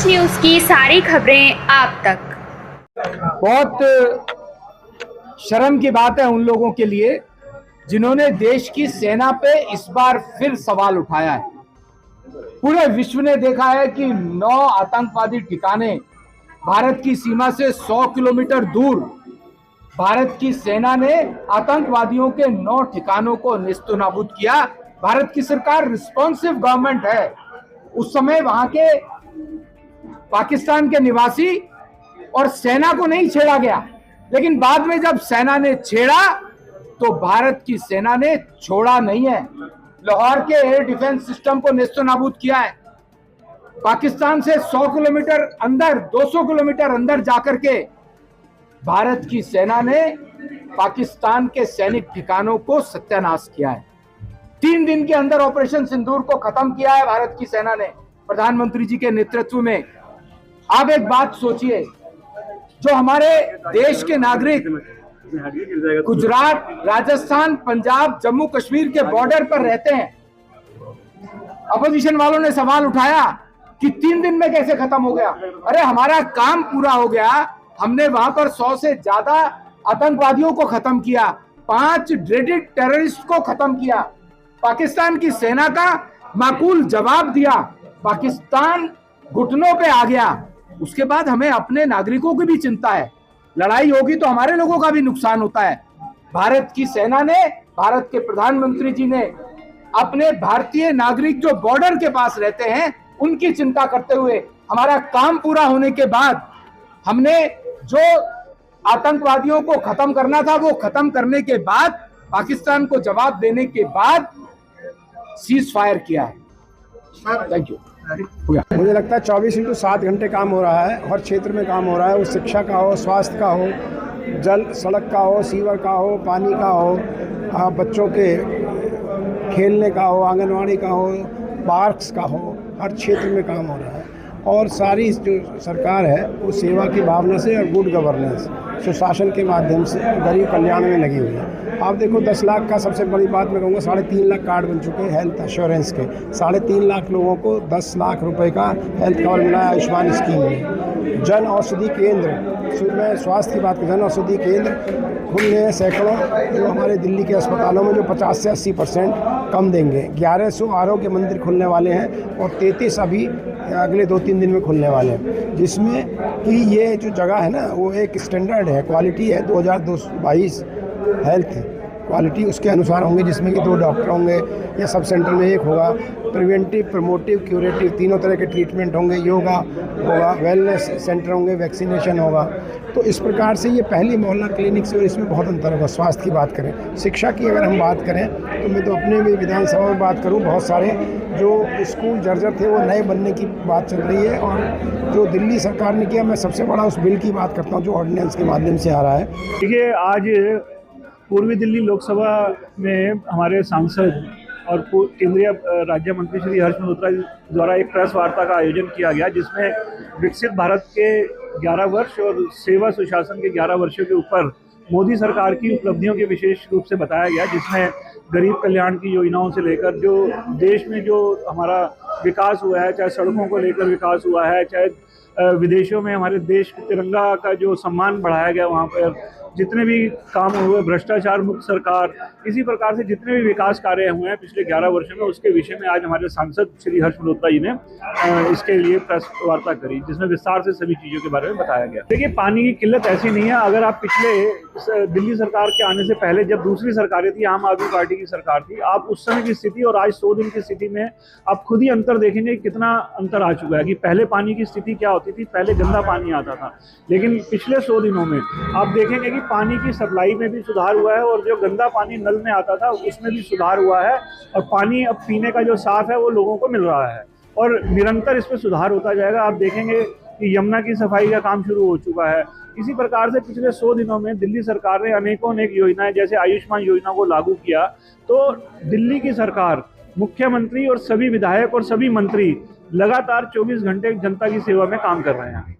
देश न्यूज की सारी खबरें आप तक। बहुत शर्म की बात है उन लोगों के लिए जिन्होंने देश की सेना पे इस बार फिर सवाल उठाया है। पूरे विश्व ने देखा है कि 9 आतंकवादी ठिकाने भारत की सीमा से 100 किलोमीटर दूर भारत की सेना ने आतंकवादियों के 9 ठिकानों को नेस्तनाबूद किया। भारत की सरकार रिस्पॉन्सिव गवर्नमेंट है। उस समय वहां के पाकिस्तान के निवासी और सेना को नहीं छेड़ा गया, लेकिन बाद में जब सेना ने छेड़ा तो भारत की सेना ने छोड़ा नहीं है। लाहौर के एयर डिफेंस सिस्टम को नेस्तनाबूद किया है। पाकिस्तान से 100 किलोमीटर अंदर, 200 किलोमीटर अंदर जाकर के भारत की सेना ने पाकिस्तान के सैनिक ठिकानों को सत्यानाश किया है। 3 दिन के अंदर ऑपरेशन सिंदूर को खत्म किया है भारत की सेना ने, प्रधानमंत्री जी के नेतृत्व में। आप एक बात सोचिए, जो हमारे देश के नागरिक गुजरात, राजस्थान, पंजाब, जम्मू कश्मीर के बॉर्डर पर रहते हैं, अपोजिशन वालों ने सवाल उठाया कि 3 दिन में कैसे खत्म हो गया। अरे हमारा काम पूरा हो गया। हमने वहां पर 100 से ज्यादा आतंकवादियों को खत्म किया, 5 ड्रेडेड टेररिस्ट को खत्म किया। पाकिस्तान की सेना का माकूल जवाब दिया, पाकिस्तान घुटनों पे आ गया। उसके बाद हमें अपने नागरिकों की भी चिंता है। लड़ाई होगी तो हमारे लोगों का भी नुकसान होता है। भारत की सेना ने, भारत के प्रधानमंत्री जी ने अपने भारतीय नागरिक जो बॉर्डर के पास रहते हैं उनकी चिंता करते हुए, हमारा काम पूरा होने के बाद हमने जो आतंकवादियों को खत्म करना था वो खत्म करने के बाद, पाकिस्तान को जवाब देने के बाद सीज फायर किया है। Thank you. मुझे लगता है 24/7 घंटे काम हो रहा है। हर क्षेत्र में काम हो रहा है, वो शिक्षा का हो, स्वास्थ्य का हो, जल सड़क का हो, सीवर का हो, पानी का हो, बच्चों के खेलने का हो, आंगनवाड़ी का हो, पार्क्स का हो, हर क्षेत्र में काम हो रहा है। और सारी जो सरकार है वो सेवा की भावना से और गुड गवर्नेंस, सुशासन के माध्यम से गरीब कल्याण में लगी हुई है। आप देखो 10 लाख का, सबसे बड़ी बात मैं कहूँगा, 3.5 लाख कार्ड बन चुके हैं हेल्थ इंश्योरेंस के। 3.5 लाख लोगों को 10 लाख रुपए का हेल्थ कवर मिला है आयुष्मान स्कीम में। जन औषधि केंद्र, मैं स्वास्थ्य की बात करूँ, जन औषधि केंद्र खुले हैं सैकड़ों, जो हमारे दिल्ली के अस्पतालों में जो 50 से 80% कम देंगे। 1100 आरोग्य मंदिर खुलने वाले हैं और 33 अभी अगले 2-3 दिन में खुलने वाले हैं, जिसमें कि ये जो जगह है ना वो एक स्टैंडर्ड है, क्वालिटी है। 2022 हेल्थ क्वालिटी उसके अनुसार होंगे, जिसमें कि 2 डॉक्टर होंगे या सब सेंटर में 1 होगा। प्रिवेंटिव, प्रमोटिव, क्यूरेटिव तीनों तरह के ट्रीटमेंट होंगे। योगा होगा, वेलनेस सेंटर होंगे, वैक्सीनेशन होगा। तो इस प्रकार से ये पहली मोहल्ला क्लिनिक से, और इसमें बहुत अंतर होगा। स्वास्थ्य की बात करें, शिक्षा की अगर हम बात करें तो मैं तो अपने भी विधानसभा में बात करूं, बहुत सारे जो स्कूल जर्जर थे वो नए बनने की बात चल रही है। और जो दिल्ली सरकार ने किया, मैं सबसे बड़ा उस बिल की बात करता हूँ जो ऑर्डिनेंस के माध्यम से आ रहा है। देखिए, आज पूर्वी दिल्ली लोकसभा में हमारे सांसद और केंद्रीय राज्य मंत्री श्री हर्ष मल्होत्रा द्वारा एक प्रेस वार्ता का आयोजन किया गया, जिसमें विकसित भारत के 11 वर्ष और सेवा सुशासन के 11 वर्षों के ऊपर मोदी सरकार की उपलब्धियों के विशेष रूप से बताया गया, जिसमें गरीब कल्याण की योजनाओं से लेकर जो देश में जो हमारा विकास हुआ है, चाहे सड़कों को लेकर विकास हुआ है, चाहे विदेशों में हमारे देश के तिरंगा का जो सम्मान बढ़ाया गया, वहाँ पर जितने भी काम हुए, भ्रष्टाचार मुक्त सरकार, इसी प्रकार से जितने भी विकास कार्य हुए हैं पिछले 11 वर्षों में, उसके विषय में आज हमारे सांसद श्री हर्ष मल्होत्रा जी ने इसके लिए प्रेस वार्ता करी, जिसमें विस्तार से सभी चीज़ों के बारे में बताया गया। देखिए, पानी की किल्लत ऐसी नहीं है। अगर आप पिछले दिल्ली सरकार के आने से पहले, जब दूसरी सरकारें थी, आम आदमी पार्टी की सरकार थी, आप उस समय की स्थिति और आज 100 दिन की स्थिति में आप खुद ही अंतर देखेंगे, कितना अंतर आ चुका है। कि पहले पानी की स्थिति क्या होती थी, पहले गंदा पानी आता था, लेकिन पिछले 100 दिनों में आप देखेंगे कि पानी की सप्लाई में भी सुधार हुआ है, और जो गंदा पानी नल में आता था उसमें भी सुधार हुआ है, और पानी अब पीने का जो साफ है वो लोगों को मिल रहा है, और निरंतर इसमें सुधार होता जाएगा। आप देखेंगे कि यमुना की सफाई का काम शुरू हो चुका है। इसी प्रकार से पिछले 100 दिनों में दिल्ली सरकार ने अनेकों योजनाएं, जैसे आयुष्मान योजना को लागू किया। तो दिल्ली की सरकार, मुख्यमंत्री और सभी विधायक और सभी मंत्री लगातार 24 घंटे जनता की सेवा में काम कर रहे हैं।